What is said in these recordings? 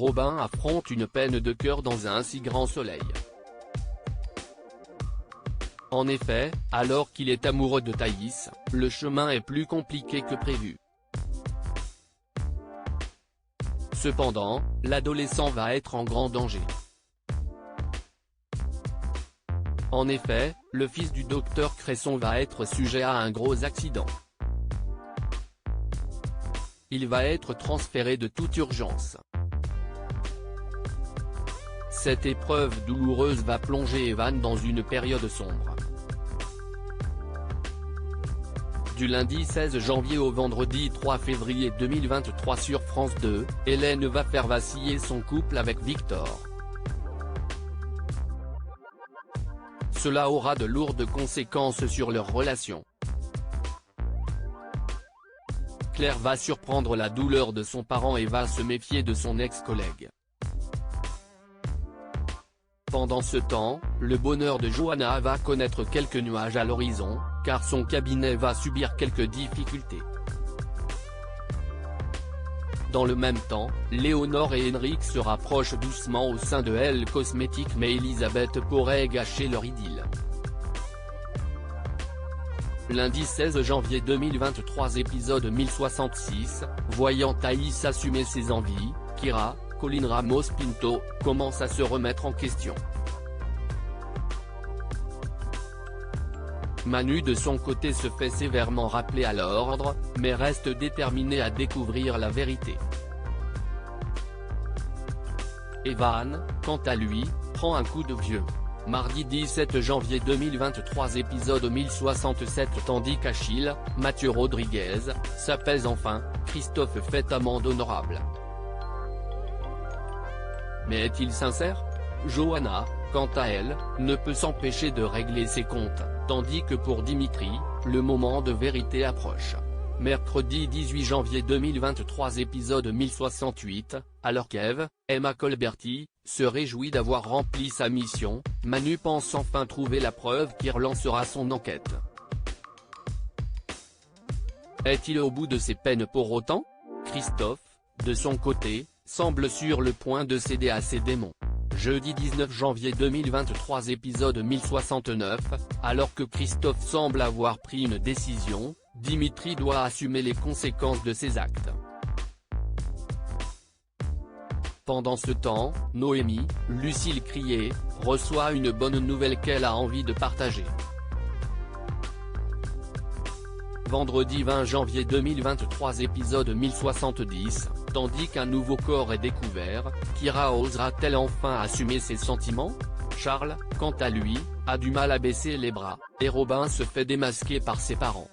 Robin affronte une peine de cœur dans un si grand soleil. En effet, alors qu'il est amoureux de Thaïs, le chemin est plus compliqué que prévu. Cependant, l'adolescent va être en grand danger. En effet, le fils du docteur Cresson va être sujet à un gros accident. Il va être transféré de toute urgence. Cette épreuve douloureuse va plonger Evan dans une période sombre. Du lundi 16 janvier au vendredi 3 février 2023 sur France 2, Hélène va faire vaciller son couple avec Victor. Cela aura de lourdes conséquences sur leur relation. Claire va surprendre la douleur de son parent et va se méfier de son ex-collègue. Pendant ce temps, le bonheur de Johanna va connaître quelques nuages à l'horizon, car son cabinet va subir quelques difficultés. Dans le même temps, Léonore et Henrik se rapprochent doucement au sein de Elle Cosmétiques, mais Elisabeth pourrait gâcher leur idylle. Lundi 16 janvier 2023 épisode 1066, voyant Thaïs assumer ses envies, Kira, Colin Ramos Pinto, commence à se remettre en question. Manu de son côté se fait sévèrement rappeler à l'ordre, mais reste déterminé à découvrir la vérité. Evan, quant à lui, prend un coup de vieux. Mardi 17 janvier 2023 épisode 1067 tandis qu'Achille, Mathieu Rodriguez, s'apaise enfin, Christophe fait amende honorable. Mais est-il sincère? Johanna, quant à elle, ne peut s'empêcher de régler ses comptes, tandis que pour Dimitri, le moment de vérité approche. Mercredi 18 janvier 2023 épisode 1068, alors qu'Eve, Emma Colberti, se réjouit d'avoir rempli sa mission, Manu pense enfin trouver la preuve qui relancera son enquête. Est-il au bout de ses peines pour autant? Christophe, de son côté, semble sur le point de céder à ses démons. Jeudi 19 janvier 2023 épisode 1069, alors que Christophe semble avoir pris une décision, Dimitri doit assumer les conséquences de ses actes. Pendant ce temps, Noémie, Lucille Crié, reçoit une bonne nouvelle qu'elle a envie de partager. Vendredi 20 janvier 2023 épisode 1070, tandis qu'un nouveau corps est découvert, Kira osera-t-elle enfin assumer ses sentiments? Charles, quant à lui, a du mal à baisser les bras, et Robin se fait démasquer par ses parents.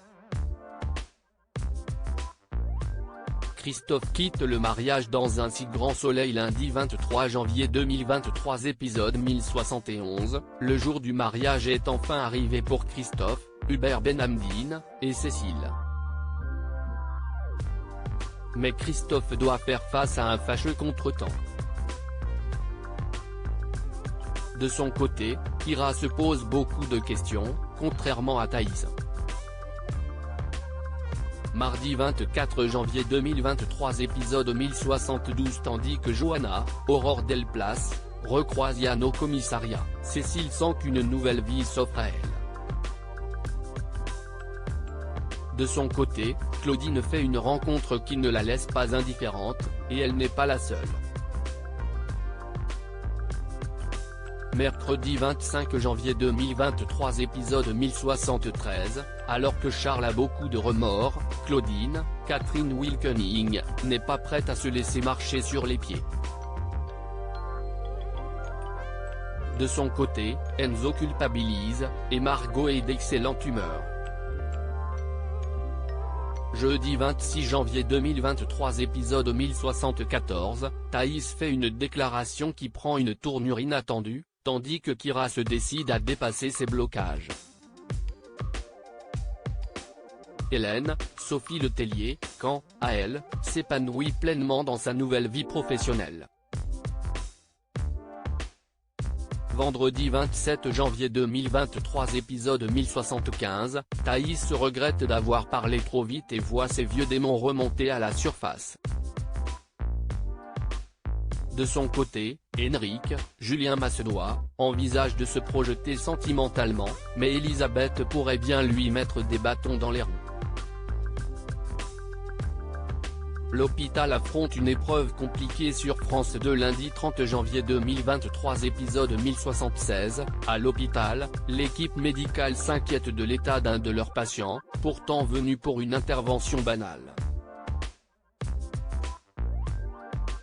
Christophe quitte le mariage dans un si grand soleil lundi 23 janvier 2023 épisode 1071, le jour du mariage est enfin arrivé pour Christophe, Hubert Benhamdine, et Cécile. Mais Christophe doit faire face à un fâcheux contretemps. De son côté, Kira se pose beaucoup de questions, contrairement à Thaïs. Mardi 24 janvier 2023 épisode 1072 tandis que Johanna, Aurore Delplace, recroise Yann au commissariat, Cécile sent qu'une nouvelle vie s'offre à elle. De son côté, Claudine fait une rencontre qui ne la laisse pas indifférente, et elle n'est pas la seule. Mercredi 25 janvier 2023 épisode 1073, alors que Charles a beaucoup de remords, Claudine, Catherine Wilkening, n'est pas prête à se laisser marcher sur les pieds. De son côté, Enzo culpabilise, et Margot est d'excellente humeur. Jeudi 26 janvier 2023 épisode 1074, Thaïs fait une déclaration qui prend une tournure inattendue, tandis que Kira se décide à dépasser ses blocages. Hélène, Sophie Letellier, quant à elle, s'épanouit pleinement dans sa nouvelle vie professionnelle. Vendredi 27 janvier 2023 épisode 1075, Thaïs regrette d'avoir parlé trop vite et voit ses vieux démons remonter à la surface. De son côté, Henrik, Julien Massedois, envisage de se projeter sentimentalement, mais Elisabeth pourrait bien lui mettre des bâtons dans les roues. L'hôpital affronte une épreuve compliquée sur France 2 lundi 30 janvier 2023 épisode 1076, à l'hôpital, l'équipe médicale s'inquiète de l'état d'un de leurs patients, pourtant venu pour une intervention banale.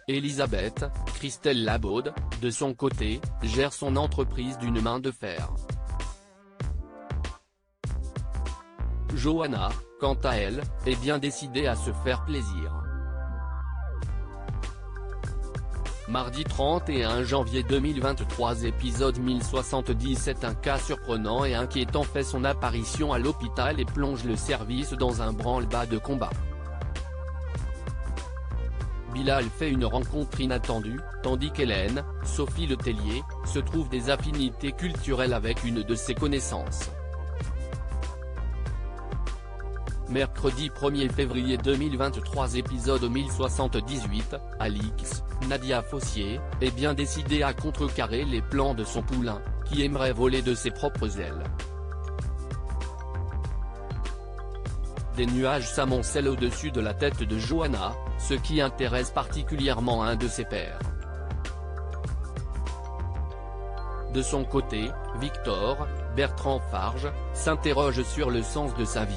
Elisabeth, Christelle Labaude, de son côté, gère son entreprise d'une main de fer. Johanna, quant à elle, est bien décidée à se faire plaisir. Mardi 31 janvier 2023 épisode 1077 un cas surprenant et inquiétant fait son apparition à l'hôpital et plonge le service dans un branle-bas de combat. Bilal fait une rencontre inattendue, tandis qu'Hélène, Sophie Letellier, se trouve des affinités culturelles avec une de ses connaissances. Mercredi 1er février 2023 épisode 1078, Alix, Nadia Fossier, est bien décidée à contrecarrer les plans de son poulain, qui aimerait voler de ses propres ailes. Des nuages s'amoncellent au-dessus de la tête de Johanna, ce qui intéresse particulièrement un de ses pairs. De son côté, Victor, Bertrand Farge, s'interroge sur le sens de sa vie.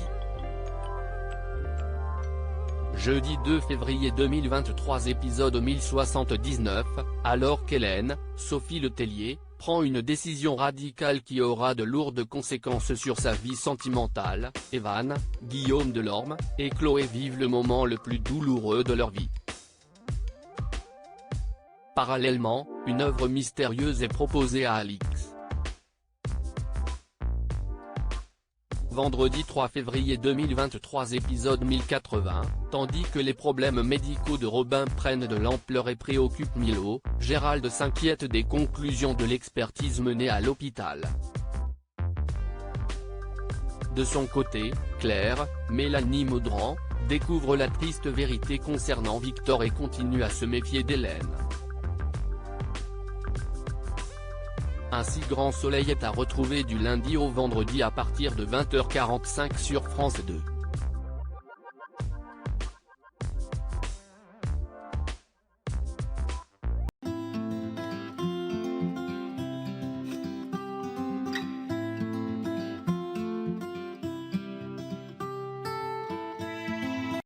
Jeudi 2 février 2023 épisode 1079, alors qu'Hélène, Sophie Letellier, prend une décision radicale qui aura de lourdes conséquences sur sa vie sentimentale, Evan, Guillaume Delorme, et Chloé vivent le moment le plus douloureux de leur vie. Parallèlement, une œuvre mystérieuse est proposée à Alix. Vendredi 3 février 2023 épisode 1080, tandis que les problèmes médicaux de Robin prennent de l'ampleur et préoccupent Milo, Gérald s'inquiète des conclusions de l'expertise menée à l'hôpital. De son côté, Claire, Mélanie Maudran, découvre la triste vérité concernant Victor et continue à se méfier d'Hélène. Ainsi Grand Soleil est à retrouver du lundi au vendredi à partir de 20h45 sur France 2.